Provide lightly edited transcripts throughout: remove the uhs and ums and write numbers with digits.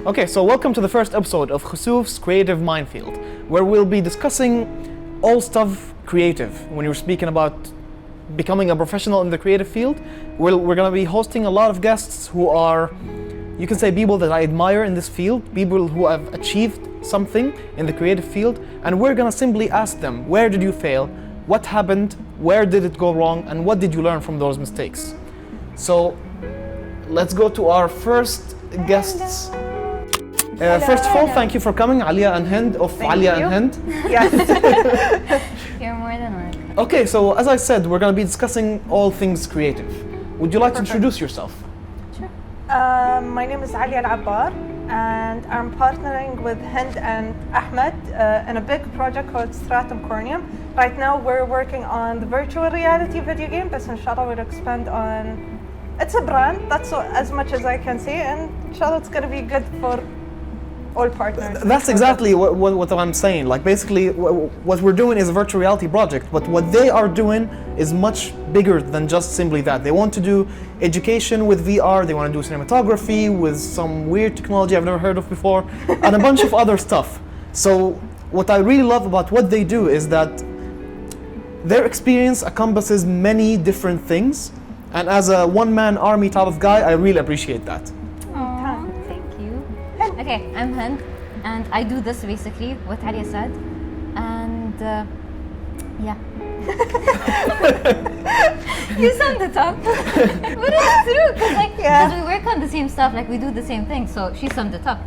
Okay, so welcome to the first episode of Khosouf's Creative Minefield, where we'll be discussing all stuff creative. When you're speaking about becoming a professional in the creative field, we're going to be hosting a lot of guests who are, you can say, people that I admire in this field, people who have achieved something in the creative field, and we're going to simply ask them, where did you fail? What happened? Where did it go wrong? And what did you learn from those mistakes? So let's go to our first guests. First of all, thank you for coming, Aliyah and Hind of Aliyah and Hind. Yes. You're more than welcome. Okay, so as I said, we're going to be discussing all things creative. Would you like to introduce yourself? Sure. My name is Aliyah Al-Abbar, and I'm partnering with Hind and Ahmed in a big project called Stratum Cornium. Right now, we're working on the virtual reality video game, but inshallah we'll expand on. It's a brand, that's as much as I can say, and inshallah it's going to be good for all partners. That's exactly what I'm saying. Like basically, what we're doing is a virtual reality project, but what they are doing is much bigger than just simply that. They want to do education with VR, they want to do cinematography with some weird technology I've never heard of before, and a bunch of other stuff. So what I really love about what they do is that their experience encompasses many different things, and as a one-man army type of guy, I really appreciate that. Aww, thank you. Okay, I'm Hind, and I do this basically, what Aliyah said, and yeah. You summed it up. But it's true, because we work on the same stuff, like we do the same thing, so she summed it up.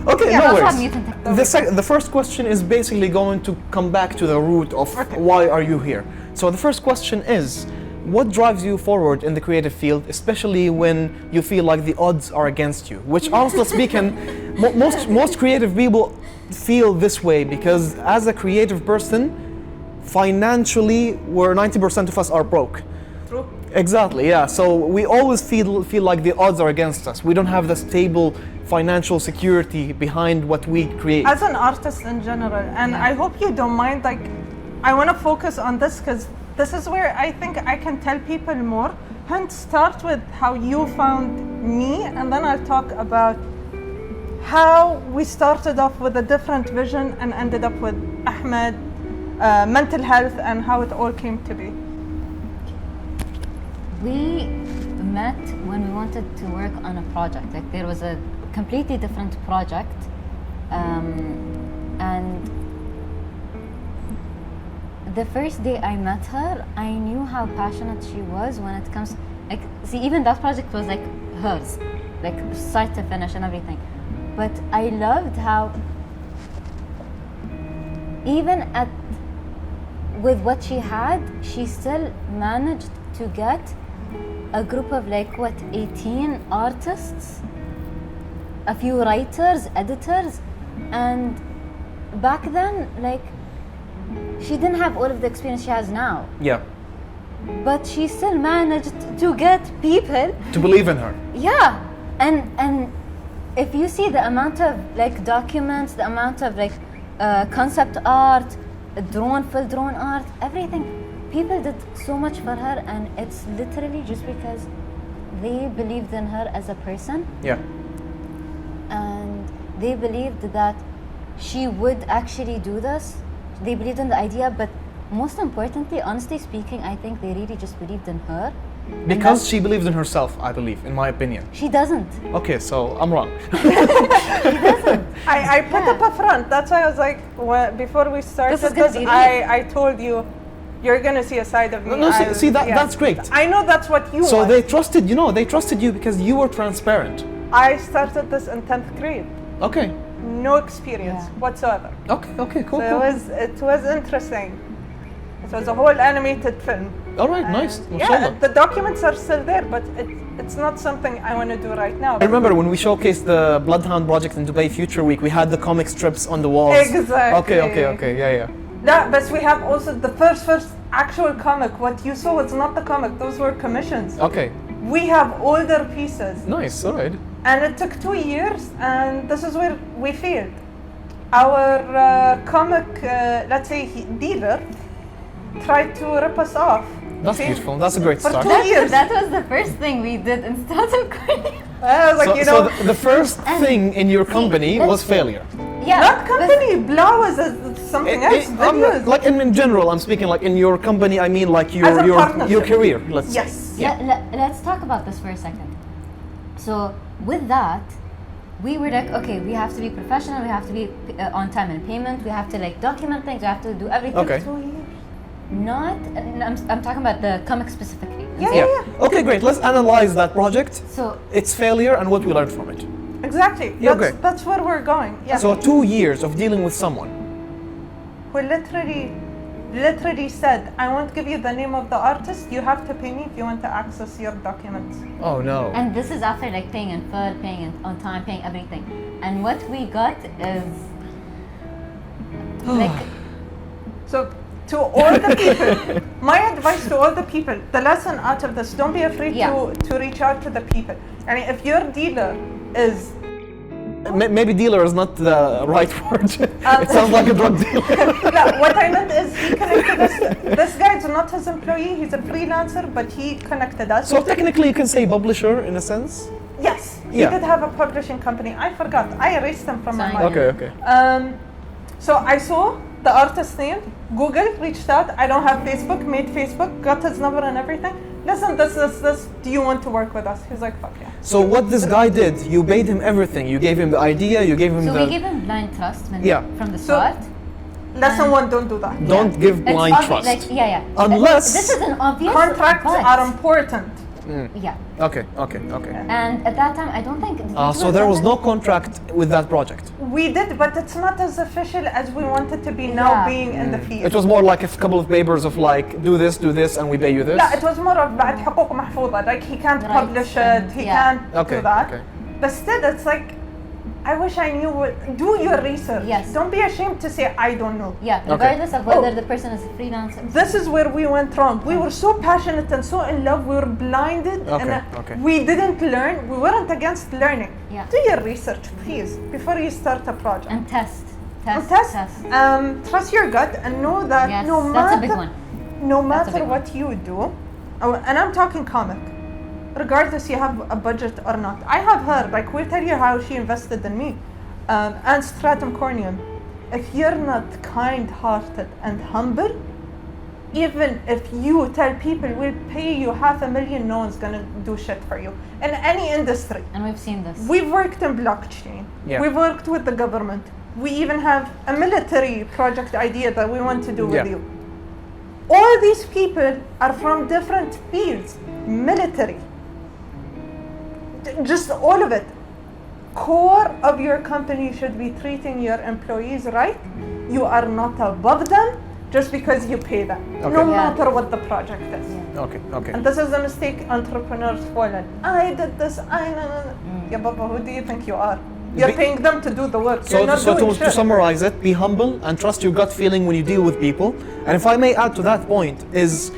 Okay, Yeah, no also worries. have mutant technology. The first question is basically going to come back to the root of why are you here. So the first question is, what drives you forward in the creative field, especially when you feel like the odds are against you? Which, honestly speaking, most creative people feel this way, because as a creative person, financially, 90% of us are broke. True. Exactly, yeah. So we always feel like the odds are against us. We don't have the stable financial security behind what we create. As an artist in general, and I hope you don't mind, like, I want to focus on this because this is where I think I can tell people more. Hind, start with how you found me, and then I'll talk about how we started off with a different vision and ended up with Ahmed, mental health, and how it all came to be. We met when we wanted to work on a project. Like there was a completely different project, and the first day I met her, I knew how passionate she was when it comes. Like, see, even that project was like hers, like start to finish and everything. But I loved how, even with what she had, she still managed to get a group of 18 artists, a few writers, editors, and back then, she didn't have all of the experience she has now. Yeah. But she still managed to get people To believe in her. Yeah, and if you see the amount of documents, the amount of concept art, full drawn art, everything, people did so much for her, and it's literally just because they believed in her as a person. Yeah. And they believed that she would actually do this. They believed in the idea, but most importantly, honestly speaking, I think they really just believed in her. Because she believes in herself, I believe, in my opinion. She doesn't. Okay, so I'm wrong. I put up a front. That's why I was like, before we started this, I told you, you're gonna see a side of me. That's great. I know that's what you want. So they trusted you because you were transparent. I started this in 10th grade. Okay. No experience whatsoever. Okay, cool. So it was interesting. It was a whole animated film. All right, nice. Yeah, the documents are still there, but it's not something I want to do right now. I remember when we showcased the Bloodhound project in Dubai Future Week, we had the comic strips on the walls. Exactly. Okay, yeah. No, but we have also the first actual comic. What you saw was not the comic; those were commissions. Okay. We have older pieces. Nice, all right. And it took 2 years, and this is where we failed. Our comic, let's say, dealer tried to rip us off. That's beautiful. That's a great for start. 2 years. That was the first thing we did in Stratum Cornium. I was like, So the first And- thing in your company let's- was failure. Yeah. not company, Blau is something else. Videos. Like in general, I'm speaking like in your company. I mean like As a your partnership. career. Let's say. Yes. Let's talk about this for a second. So with that, we were like, okay, we have to be professional. We have to be on time and payment. We have to like document things. We have to do everything. Okay. 2 years. Not. I'm talking about the comic specifically. Yeah. Okay, great. Let's analyze that project, So its failure, and what we learned from it. Exactly. Yeah, That's, okay. that's where we're going. Yeah. So 2 years of dealing with someone. We literally said, I won't give you the name of the artist. You have to pay me if you want to access your documents. Oh no. and this is after like paying in full, paying on time, paying everything. And what we got is like So to all the people, my advice to all the people, the lesson out of this, don't be afraid Yeah. to reach out to the people. I mean, if your dealer is Maybe dealer is not the right word. It sounds like a drug dealer. no, what I meant is he connected us. This guy is not his employee, he's a freelancer, but he connected us. So technically, you can say publisher in a sense. Yes, he Yeah. did have a publishing company. I forgot. I erased him from my Sorry. mind. Okay. So I saw the artist's name, Google, reached out. I don't have Facebook, made Facebook, got his number and everything. Listen, this. Do you want to work with us? He's like, fuck yeah. So what this guy did, you paid him everything. You gave him the idea. You gave him so the. we give him blind trust when Yeah. from the So- start. Lesson one, don't do that. Don't give It's blind trust. Like, yeah. Unless- This is an obvious. Contracts but- are important. Yeah. Okay. And at that time, I don't think. So there was no contract with that project. We did, but it's not as official as we want it to be now, Yeah. being in the field. It was more like a couple of papers of like, do this, and we pay you this. لا, it was more of بعد حقوق محفوظة. Like he can't Right. publish it, he Yeah. can't Okay, do that. okay. But still, it's like, I wish I knew what. Do your research. Yes. Don't be ashamed to say I don't know. Yeah, regardless of whether the person is a freelancer. This is where we went wrong. We were so passionate and so in love. We were blinded, and Okay. we didn't learn. We weren't against learning. Yeah. Do your research, please, before you start a project. And test. And test. Trust your gut and know that Yes, no that's a matter big one. no That's a matter big one. what you do, and I'm talking comic, regardless you have a budget or not. I have her, like, we'll tell you how she invested in me. And Stratum Cornium. If you're not kind-hearted and humble, even if you tell people we'll pay you $500,000, no one's gonna do shit for you in any industry. And we've seen this. We've worked in blockchain. Yeah. We've worked with the government. We even have a military project idea that we want to do with Yeah. you. All these people are from different fields. Military. Just all of it. Core of your company should be treating your employees right. You are not above them just because you pay them. Okay. No Yeah. matter what the project is. Okay. And this is a mistake entrepreneurs fall in. I did this, no. Yeah, Baba, who do you think you are? You're Be- paying them to do the work. So, You're not doing to shit. summarize it, be humble and trust your gut feeling when you deal with people. And if I may add to that point, is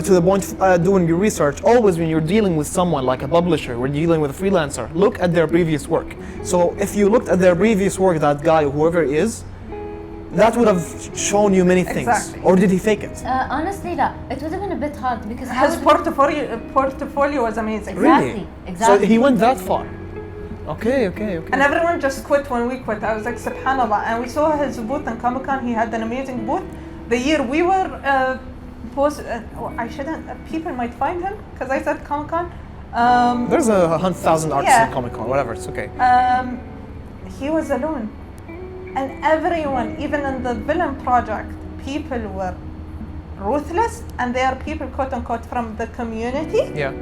to the point doing your research, always when you're dealing with someone like a publisher, when you're dealing with a freelancer, look at their previous work. So if you looked at their previous work, that guy, whoever it is, that would have shown you many things. Exactly. Or did he fake it? Honestly, it would have been a bit hard because how His would portfolio was amazing. Exactly. So he went that far. Okay. And everyone just quit when we quit. I was like, subhanallah. And we saw his booth in Comic-Con. He had an amazing booth. The year we were I shouldn't, people might find him because I said Comic-Con. There's 100,000 artists Yeah. in Comic-Con, whatever, it's okay. He was alone. And everyone, even in the villain project, people were ruthless, and they are people, quote unquote, from the community. Yeah.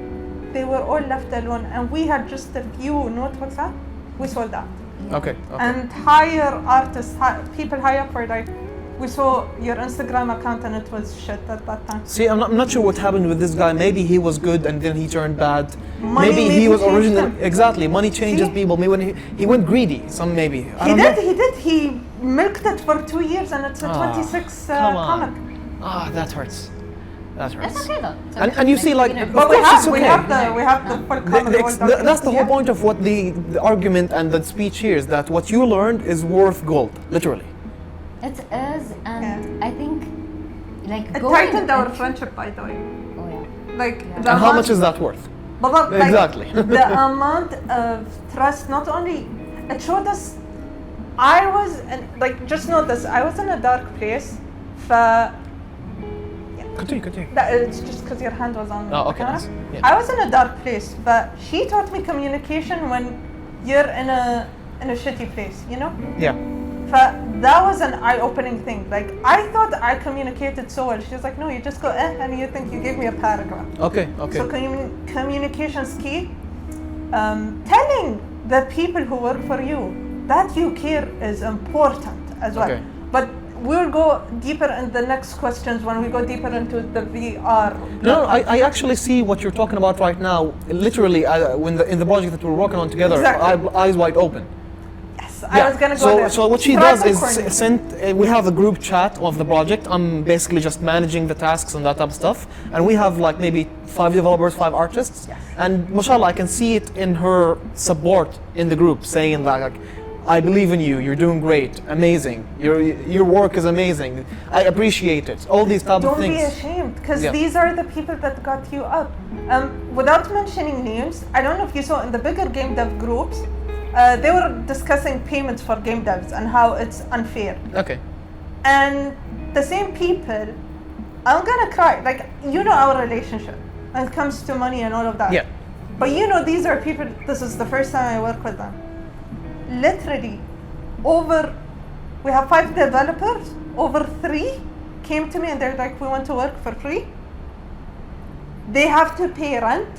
They were all left alone, and we had just a few notebooks out. We sold out. Okay. And hire artists, people hire for like, we saw your Instagram account and it was shit at that time. See, I'm not sure what happened with this guy. Maybe he was good and then he turned bad. Money maybe he maybe was changed original. him. Exactly, money changes See? people. Maybe when he went greedy. Some maybe. I He don't did, know. he did. He milked it for 2 years and it's a Ah, 26 come on. comic. Ah, that hurts. That hurts. It's okay though. It's And- okay. and you see, like, you know, Of But course it's okay. we have the full comic. That's the whole point of what the argument and the speech here is, that what you learned is worth gold, literally. it is, and Yeah. I think like It going tightened our and- friendship, by the way. Oh yeah. Like, Yeah. the And how amount- much is that worth? بالضبط. Exactly. The amount of trust, not only it showed us. I was like, just know this. I was in a dark place. Continue. It's just because your hand was on Oh, the okay, camera. nice. Yeah. I was in a dark place, but she taught me communication when you're in a shitty place, you know? Yeah. That was an eye-opening thing. Like, I thought I communicated so well. She was like, no, you just go, and you think you gave me a paragraph. Okay. So communication's key. Telling the people who work for you that you care is important as well. Okay. But we'll go deeper in the next questions when we go deeper into the VR. No, I actually see what you're talking about right now. Literally, in the project that we're working on together, Exactly. eyes wide open. Yes, I was gonna go there. So what she Stratum does Cornium. is we have a group chat of the project. I'm basically just managing the tasks and that type of stuff. And we have like maybe 5 developers, 5 artists. Yes. And mashallah, I can see it in her support in the group, saying that like, I believe in you. You're doing great, amazing. Your work is amazing. I appreciate it. All these type of things. Don't be ashamed, because Yeah. these are the people that got you up. Without mentioning names, I don't know if you saw in the bigger game dev groups, they were discussing payments for game devs and how it's unfair. Okay. And the same people, I'm gonna cry. Like, you know our relationship when it comes to money and all of that. Yeah. But you know these are people, this is the first time I work with them. Literally, we have 5 developers, over 3 came to me and they're like, we want to work for free. They have to pay rent.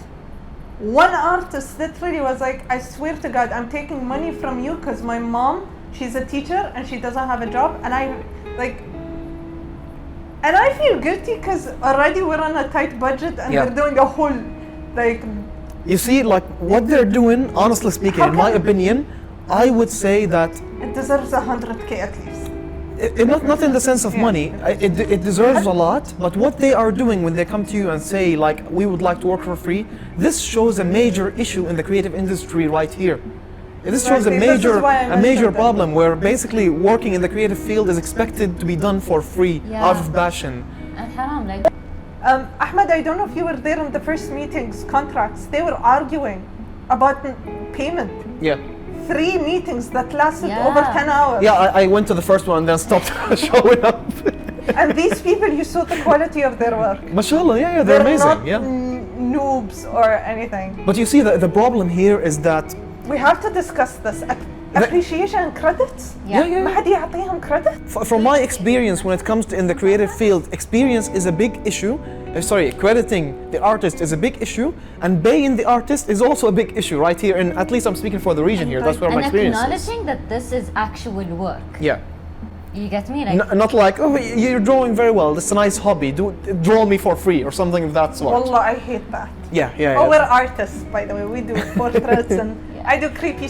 One artist literally was like, I swear to God, I'm taking money from you because my mom, she's a teacher and she doesn't have a job. And I feel guilty because already we're on a tight budget and Yeah. we're doing a whole, like, You see, like what they're doing, honestly speaking, How in my come- opinion, I would say that it deserves 100K at least. not in the sense of Yeah. money. It deserves a lot, but what they are doing when they come to you and say like, we would like to work for free, this shows a major issue in the creative industry right here. This shows Exactly. This is why I a mentioned major that. problem where basically working in the creative field is expected to be done for free, Yeah. out of passion. And haram, like, Ahmed, I don't know if you were there in the first meetings, contracts. They were arguing about payment. Yeah. 3 meetings that lasted Yeah. over 10 hours. Yeah, I went to the first one and then stopped showing up. And these people, you saw the quality of their work. Mashallah, yeah, they're amazing. not Yeah. noobs or anything. But you see, the problem here is that We have to discuss this. Appreciation and credits. Yeah. ما حد يعطيهم credit. From my experience, when it comes to in the creative field, experience is a big issue. Crediting the artist is a big issue, and paying the artist is also a big issue right here. And at least I'm speaking for the region here. That's where my and experience is. acknowledging that this is actual work. Yeah. You get me? Like, Not like, oh, you're drawing very well. It's a nice hobby. Draw me for free or something of that sort. Wallah, I hate that. Yeah. Oh, we're artists, by the way. We do portraits and I do creepy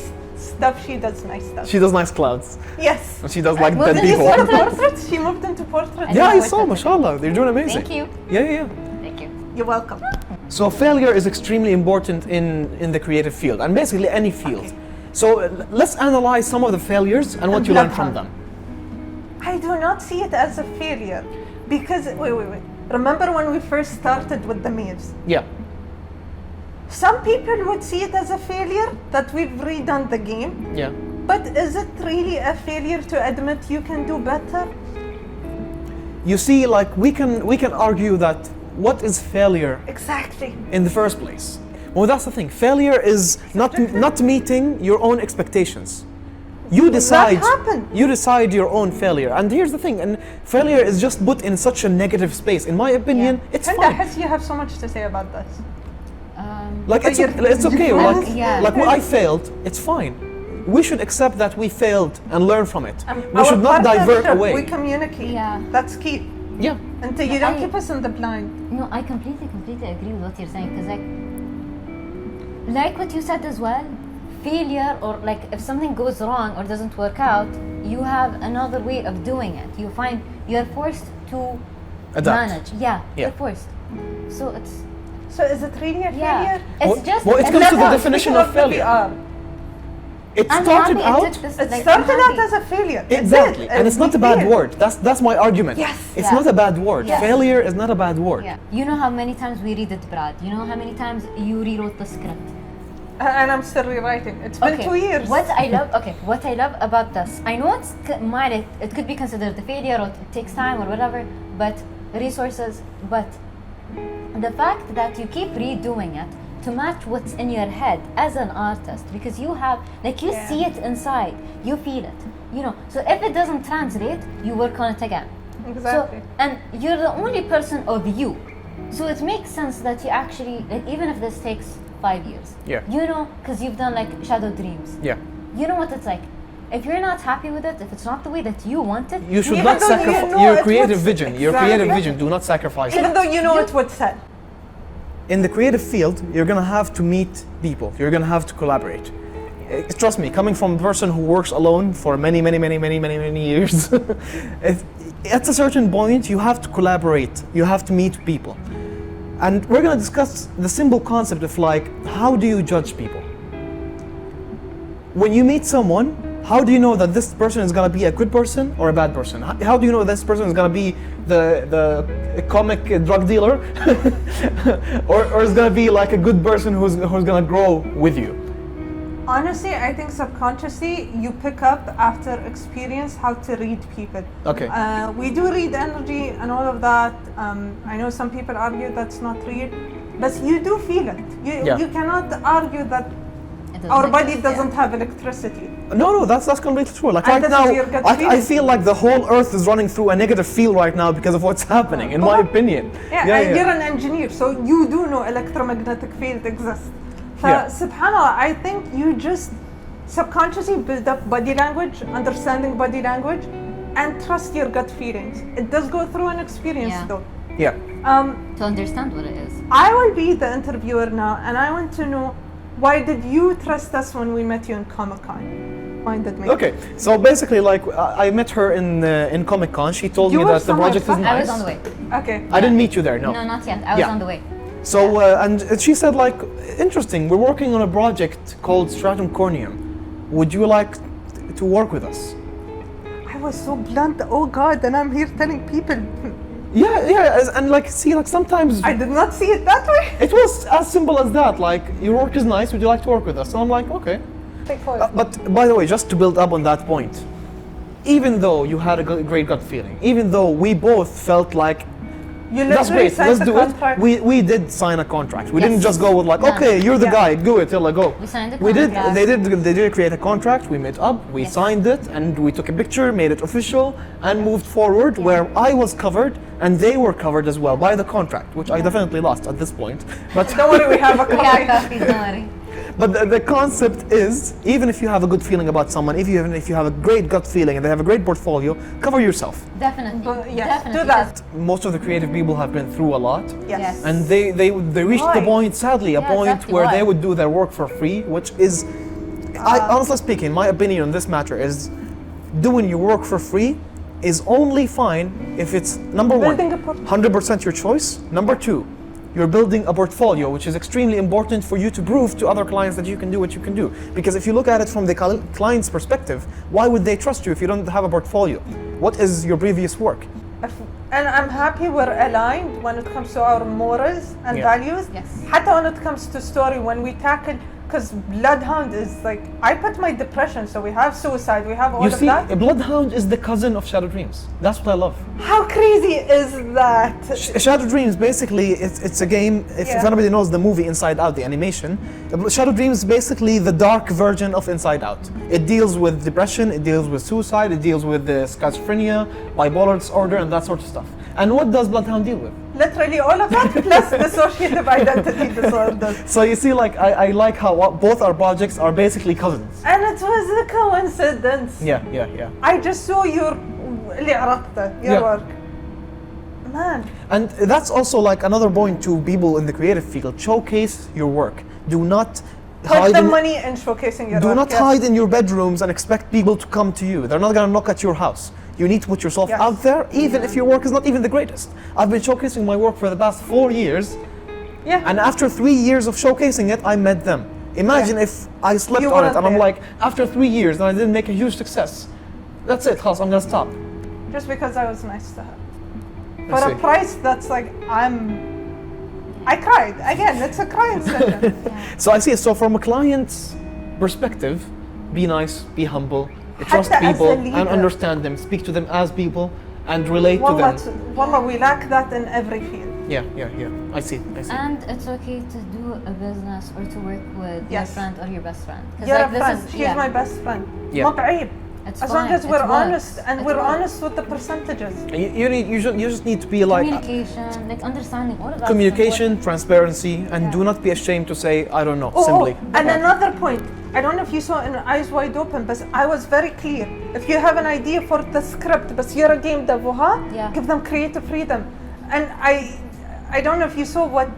stuff. She does nice stuff. She does nice clouds. Yes. And she does like Well, dead did you people. see Portraits? She moved into portraits. Yeah, I know, saw, mashallah. They're doing amazing. thank you. Yeah. Thank you. You're welcome. So failure is extremely important in the creative field and basically any field. So let's analyze some of the failures and what you learn from them. I do not see it as a failure because, wait. Remember when we first started with the maze? Yeah. Some people would see it as a failure that we've redone the game. Yeah. But is it really a failure to admit you can do better? You see, like we can argue that what is failure Exactly. in the first place? Well, that's the thing. Failure is not meeting your own expectations. You decide. That happened. You decide your own failure. And here's the thing. And failure is just put in such a negative space. In my opinion, it's And I fine. guess you have so much to say about this. Like But it's okay. Like Yeah. like I failed. It's fine. We should accept that we failed and learn from it. We Our should not divert partnership, away. We communicate. Yeah. That's key. Yeah. Until you don't I- keep us in the blind. No, I completely agree with what you're saying because like what you said as well, failure or like if something goes wrong or doesn't work out, you have another way of doing it. You find you're forced to Adapt. manage. Yeah, Yeah. you're forced. So it's So is it really a yeah. failure? It's Well- just well, it it's comes not to the a- definition Speaking of failure. the VR, It I'm started happy out. it took this, It like, started I'm out happy. as a failure. Exactly, and it's not a bad word. That's my argument. Yes. It's Yeah. not a bad word. Yes. Failure is not a bad word. Yeah. You know how many times we read it, Brad? You know how many times you rewrote the script? And I'm still rewriting. It's been 2 years. What I love about this, I know it could be considered a failure or it takes time or whatever, but resources, but the fact that you keep redoing it to match what's in your head as an artist, because you have, like, you Yeah. see it inside, you feel it, you know. So if it doesn't translate, you work on it again. Exactly. So, and you're the only person of you. So it makes sense that you actually, like, even if this takes 5 years, Yeah. you know, because you've done like shadow dreams. Yeah. You know what it's like. If you're not happy with it, if it's not the way that you want it, You should Even not though you sacrifice know your it creative was- vision. Your creative Exactly. vision. Do not sacrifice it. Even though you know it would sell. In the creative field, you're gonna have to meet people. You're gonna have to collaborate. Trust me, coming from a person who works alone for many years, at a certain point, you have to collaborate. You have to meet people. And we're gonna discuss the simple concept of, like, how do you judge people? When you meet someone, how do you know that this person is gonna be a good person or a bad person? How do you know this person is gonna be the comic drug dealer, or is gonna be like a good person who's gonna grow with you? Honestly, I think subconsciously you pick up after experience how to read people. Okay. We do read energy and all of that. I know some people argue that's not real, but you do feel it. Yeah. You cannot argue that it doesn't our exist, body yeah. doesn't have electricity. No, that's completely true. Like, And right this now, is your gut I feeling. feel like the whole earth is running through a negative field right now because of what's happening, in my opinion. Yeah, and you're an engineer, so you do know electromagnetic field exists. Yeah. Subhanallah, I think you just subconsciously build up body language, understanding body language, and trust your gut feelings. It does go through an experience Yeah. though. Yeah. To understand what it is. I will be the interviewer now, and I want to know, why did you trust us when we met you in Comic-Con? Why did me? Okay, so basically, like, I met her in Comic Con. She told You me were that the somewhere, project is huh? nice. I was on the way. Okay. I didn't meet you there, no. No, not yet. I was Yeah. on the way. So, and she said, like, interesting, we're working on a project called Stratum Cornium. Would you like to work with us? I was so blunt. Oh God, and I'm here telling people. Yeah, and like, see, like, sometimes I did not see it that way. it was as simple as that. Like, your work is nice, would you like to work with us? And I'm like, okay. Take forward. But by the way, just to build up on that point, even though you had a great gut feeling, even though we both felt like, You that's literally great, signed let's the do it, contract. we did sign a contract. We Yes. didn't just go with like, No, okay, you're the Yeah. guy, do it till I go. We signed the We did. contract. They did create a contract. We met up. We Yes. signed it, and we took a picture, made it official, and moved forward. Where I was covered, and they were covered as well by the contract, which I definitely lost at this point. But Don't worry, we have a We copy. have coffee, don't worry. but the concept is, even if you have a good feeling about someone, if you have a great gut feeling and they have a great portfolio, cover yourself. Definitely. Yes, Definitely. do that. Most of the creative people have been through a lot. Yes. Yes. And they reached the Why? point, sadly, a Yeah, point exactly, where why? they would do their work for free, which is, honestly speaking, my opinion on this matter is, doing your work for free is only fine if it's, number one, Building a portfolio. 100% your choice. Number two, you're building a portfolio, which is extremely important for you to prove to other clients that you can do what you can do. Because if you look at it from the client's perspective, why would they trust you if you don't have a portfolio? What is your previous work? And I'm happy we're aligned when it comes to our morals and Yeah. values. Yes. Hatta when it comes to story, when we tackle, because Bloodhound is like, I put my depression, so we have suicide, we have all You of see, that. a Bloodhound is the cousin of Shadow Dreams. That's what I love. How crazy is that? Shadow Dreams, basically, it's a game. If Yeah. anybody knows the movie Inside Out, the animation, Shadow Dreams is basically the dark version of Inside Out. It deals with depression, it deals with suicide, it deals with schizophrenia, bipolar disorder, and that sort of stuff. And what does Bloodhound deal with? Literally all of that, plus dissociative identity disorders. So you see, like, I like how both our projects are basically cousins. And it was a coincidence. Yeah. I just saw your Yeah. work. Man, And that's also like another point to people in the creative field. Showcase your work. Do not put hide the in, money in showcasing your do work. not yes. hide in your bedrooms and expect people to come to you. They're not gonna knock at your house. You need to put yourself Yes. out there, even if your work is not even the greatest. I've been showcasing my work for the past 4 years, Yeah. and after 3 years of showcasing it, I met them. Imagine if I slept You on it weren't and I'm there. like, after 3 years and I didn't make a huge success. That's it, خلاص, I'm gonna stop. Just because I was nice to her. I For a see. price that's like, I cried. Again, it's a crying session. So I see. So from a client's perspective, be nice, be humble, trust Hatta as a people and leader. understand them, speak to them as people and relate to Wallah, them. wallah, we lack that in every field. Yeah. I see. And it's okay to do a business or to work with your Yes. friend or your best friend. 'Cause You're like a this friend. is- She's yeah. my best friend. Yeah. ما بعيب. It's As long fine. as we're It works. honest and It we're works. honest with the percentages. You just need to be like Communication, like understanding all of that. communication, transparency, and do not be ashamed to say I don't know. Simply. And another point, I don't know if you saw in Eyes Wide Open, but I was very clear. If you have an idea for the script, but you're a game dev, Yeah. give them creative freedom. And I don't know if you saw what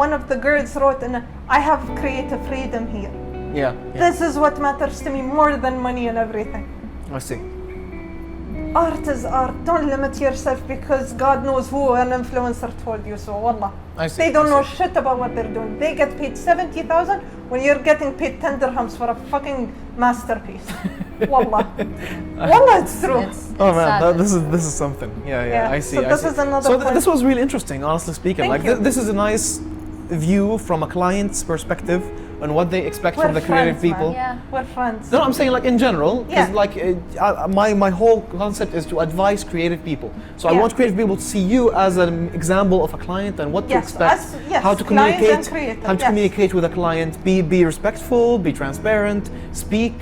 one of the girls wrote, and I have creative freedom here. Yeah. This is what matters to me more than money and everything. I see. Art is art. Don't limit yourself because God knows who an influencer told you so. Wallah. I see, They don't I know see. shit about what they're doing. They get paid 70,000 when you're getting paid 10 dirhams for a fucking masterpiece. Wallah. Wallah, it's true. It's Oh man, sad. this is something. Yeah. I see. So I this see. is another So point. this was really interesting, honestly speaking. Thank Like you. this is a nice view from a client's perspective on what they expect We're from the creative friends, people. man. Yeah. We're friends. No, I'm saying like in general, because Yeah. like my whole concept is to advise creative people. So I Yeah. want creative people to see you as an example of a client and what to Yes, expect, yes, how to client and communicate, creative, how to yes. communicate with a client. Be respectful, be transparent, speak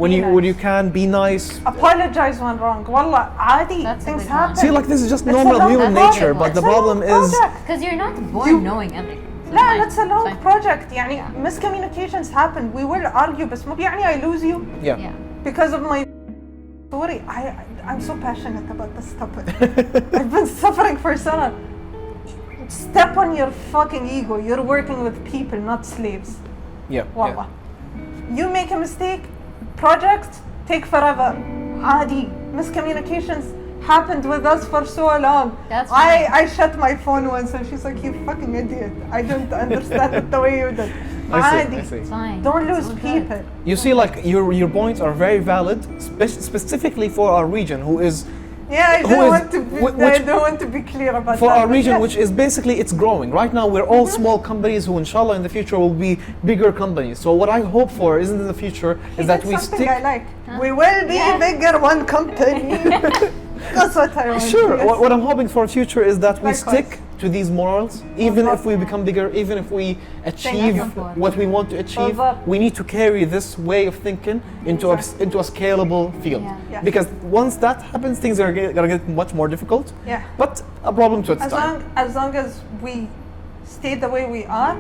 when Be when nice. you can, be nice. Apologize when wrong. Wallah, adi. That's a Things big one. happen. See, like this is just It's a normal long human project. nature, but It's the a long problem is. project. Because you're not born You- knowing everything. So لا, fine. it's a long Fine. project. يعني miscommunications happen. We will argue, بس مو يعني I lose you Yeah. Yeah. because of my story. I'm so passionate about this topic. I've been suffering for so long. Step on your fucking ego. You're working with people, not slaves. Yeah. Wallah. You make a mistake, projects take forever. عادي. Miscommunications happened with us for so long. That's fine. I shut my phone once and she's like, you fucking idiot. I don't understand it the way you did. I عادي. see. It's fine. Don't lose It's all good. people. You see, like your points are very valid, specifically for our region, who is Yeah, I Who don't is- want to be, which- I don't want to be clear about for that. our but region, yes. which is basically it's growing. Right now, we're all small companies who, inshallah, in the future will be bigger companies. So what I hope for is in the future He is that did we something stick. I like. We will be Yeah. bigger one company. That's what I want. Sure. yes. What I'm hoping for future is that we Likewise. stick to these morals, even if we become bigger, even if we achieve Singapore. what we want to achieve. بالضبط. We need to carry this way of thinking into a scalable field. Yeah. Yes. Because once that happens, things are gonna get much more difficult. Yeah. But a problem to its time. As long as we stay the way we are,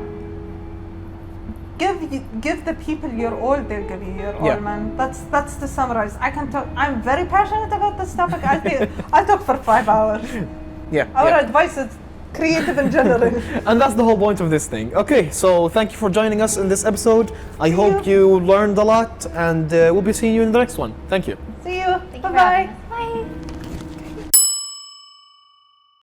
give the people your all, they'll give you your Yeah. all, man. That's the summarize. I can talk. I'm very passionate about this topic. I'll talk for 5 hours. Yeah. Our yeah. advice is creative in general. And that's the whole point of this thing. Okay, so thank you for joining us in this episode. I hope you learned a lot, and we'll be seeing you in the next one. Thank you. See you. Thank you Bye for having bye. us.